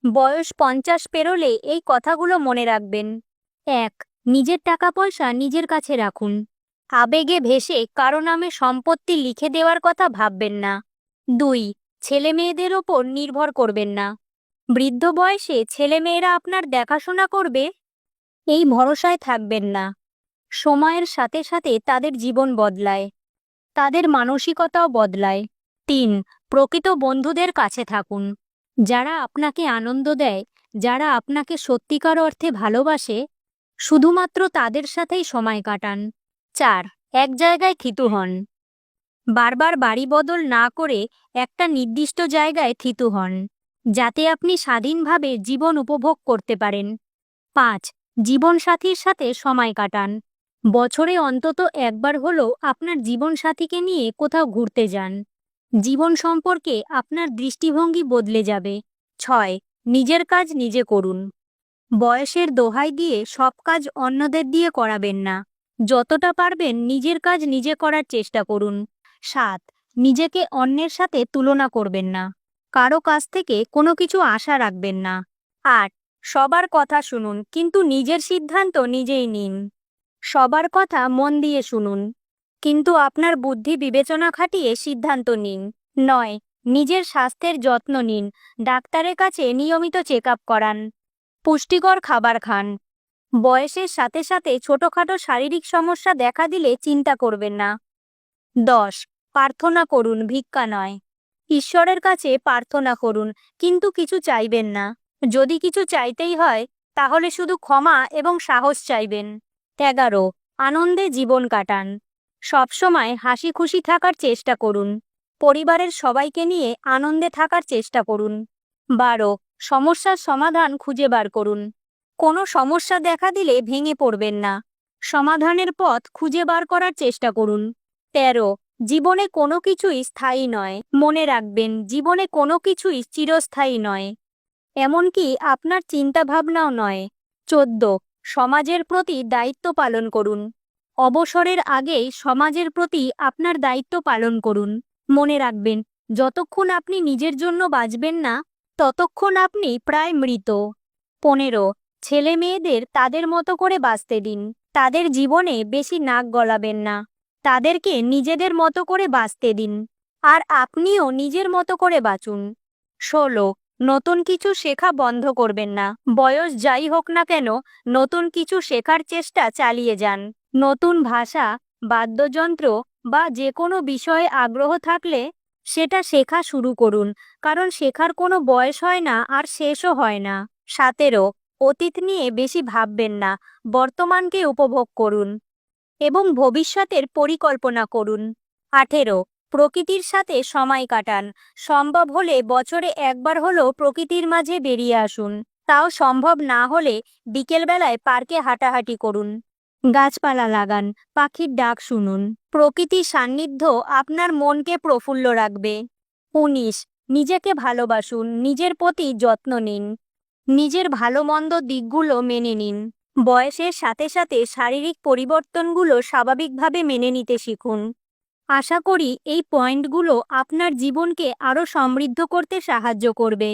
বয়স 50 পেরোলে এই কথাগুলো মনে রাখবেন। 1. নিজের টাকা পয়সা নিজের কাছে রাখুন। আবেগে ভেসে কারো নামে সম্পত্তি লিখে দেওয়ার কথা ভাববেন না। 2. ছেলে মেয়েদের ওপর নির্ভর করবেন না। বৃদ্ধ বয়সে ছেলেমেয়েরা আপনার দেখাশোনা করবে এই ভরসায় থাকবেন না। সময়ের সাথে সাথে তাদের জীবন বদলায়, তাদের মানসিকতাও বদলায়। 3. প্রকৃত বন্ধুদের কাছে থাকুন। যারা আপনাকে আনন্দ দেয়, যারা আপনাকে সত্যিকার অর্থে ভালোবাসে, শুধুমাত্র তাদের সাথেই সময় কাটান। 4. এক জায়গায় থিতু হন। বারবার বাড়ি বদল না করে একটা নির্দিষ্ট জায়গায় থিতু হন, যাতে আপনি স্বাধীনভাবে জীবন উপভোগ করতে পারেন। 5. জীবনসাথীর সাথে সময় কাটান। বছরে অন্তত একবার হলেও আপনার জীবনসাথীকে নিয়ে কোথাও ঘুরতে যান। জীবন সম্পর্কে আপনার দৃষ্টিভঙ্গি বদলে যাবে। 6. নিজের কাজ নিজে করুন। বয়সের দোহাই দিয়ে সব কাজ অন্যদের দিয়ে করাবেন না। যতটা পারবেন নিজের কাজ নিজে করার চেষ্টা করুন। 7. নিজেকে অন্যের সাথে তুলনা করবেন না। কারো কাছ থেকে কোনো কিছু আশা রাখবেন না। 8. সবার কথা শুনুন, কিন্তু নিজের সিদ্ধান্ত নিজেই নিন। সবার কথা মন দিয়ে শুনুন, কিন্তু আপনার বুদ্ধি বিবেচনা খাটিয়ে সিদ্ধান্ত নিন। 9. নিজের স্বাস্থ্যের যত্ন নিন। ডাক্তারের কাছে নিয়মিত চেক আপ করান। পুষ্টিকর খাবার খান। বয়সের সাথে সাথে ছোটখাটো শারীরিক সমস্যা দেখা দিলে চিন্তা করবেন না। 10. প্রার্থনা করুন, ভিক্ষা নয়। ঈশ্বরের কাছে প্রার্থনা করুন, কিন্তু কিছু চাইবেন না। যদি কিছু চাইতেই হয়, তাহলে শুধু ক্ষমা এবং সাহস চাইবেন। 11. আনন্দে জীবন কাটান। সবসময় হাসি খুশি থাকার চেষ্টা করুন। পরিবারের সবাইকে নিয়ে আনন্দে থাকার চেষ্টা করুন। 12. সমস্যার সমাধান খুঁজে বার করুন। কোনো সমস্যা দেখা দিলে ভেঙে পড়বেন না। সমাধানের পথ খুঁজে বার করার চেষ্টা করুন। 13. জীবনে কোনো কিছুই স্থায়ী নয়। মনে রাখবেন, জীবনে কোনো কিছুই চিরস্থায়ী নয়, এমনকি আপনার চিন্তাভাবনাও নয়। 14. সমাজের প্রতি দায়িত্ব পালন করুন। অবসরের আগেই সমাজের প্রতি আপনার দায়িত্ব পালন করুন। মনে রাখবেন, যতক্ষণ আপনি নিজের জন্য বাঁচবেন না, ততক্ষণ আপনি প্রায় মৃত। 15. ছেলে মেয়েদের তাদের মতো করে বাঁচতে দিন। তাদের জীবনে বেশি নাক গলাবেন না। তাদেরকে নিজেদের মতো করে বাঁচতে দিন, আর আপনিও নিজের মতো করে বাঁচুন। 16. নতুন কিছু শেখা বন্ধ করবেন না। বয়স যাই হোক না কেন, নতুন কিছু শেখার চেষ্টা চালিয়ে যান। নতুন ভাষা, বাদ্যযন্ত্র বা যে কোনো বিষয়ে আগ্রহ থাকলে সেটা শেখা শুরু করুন, কারণ শেখার কোনো বয়স হয় না আর শেষও হয় না। 17. অতীত নিয়ে বেশি ভাববেন না, বর্তমানকে উপভোগ করুন এবং ভবিষ্যতের পরিকল্পনা করুন। 18. প্রকৃতির সাথে সময় কাটান। সম্ভব হলে বছরে একবার হলেও প্রকৃতির মাঝে বেরিয়ে আসুন। তাও সম্ভব না হলে বিকেলবেলায় পার্কে হাঁটাহাঁটি করুন। গাছপালা লাগান, পাখির ডাক শুনুন। প্রকৃতির সান্নিধ্য আপনার মনকে প্রফুল্ল রাখবে। 19. নিজেকে ভালোবাসুন, নিজের প্রতি যত্ন নিন। নিজের ভালো মন্দ দিকগুলো মেনে নিন। বয়সের সাথে সাথে শারীরিক পরিবর্তনগুলো স্বাভাবিকভাবে মেনে নিতে শিখুন। আশা করি এই পয়েন্টগুলো আপনার জীবনকে আরও সমৃদ্ধ করতে সাহায্য করবে।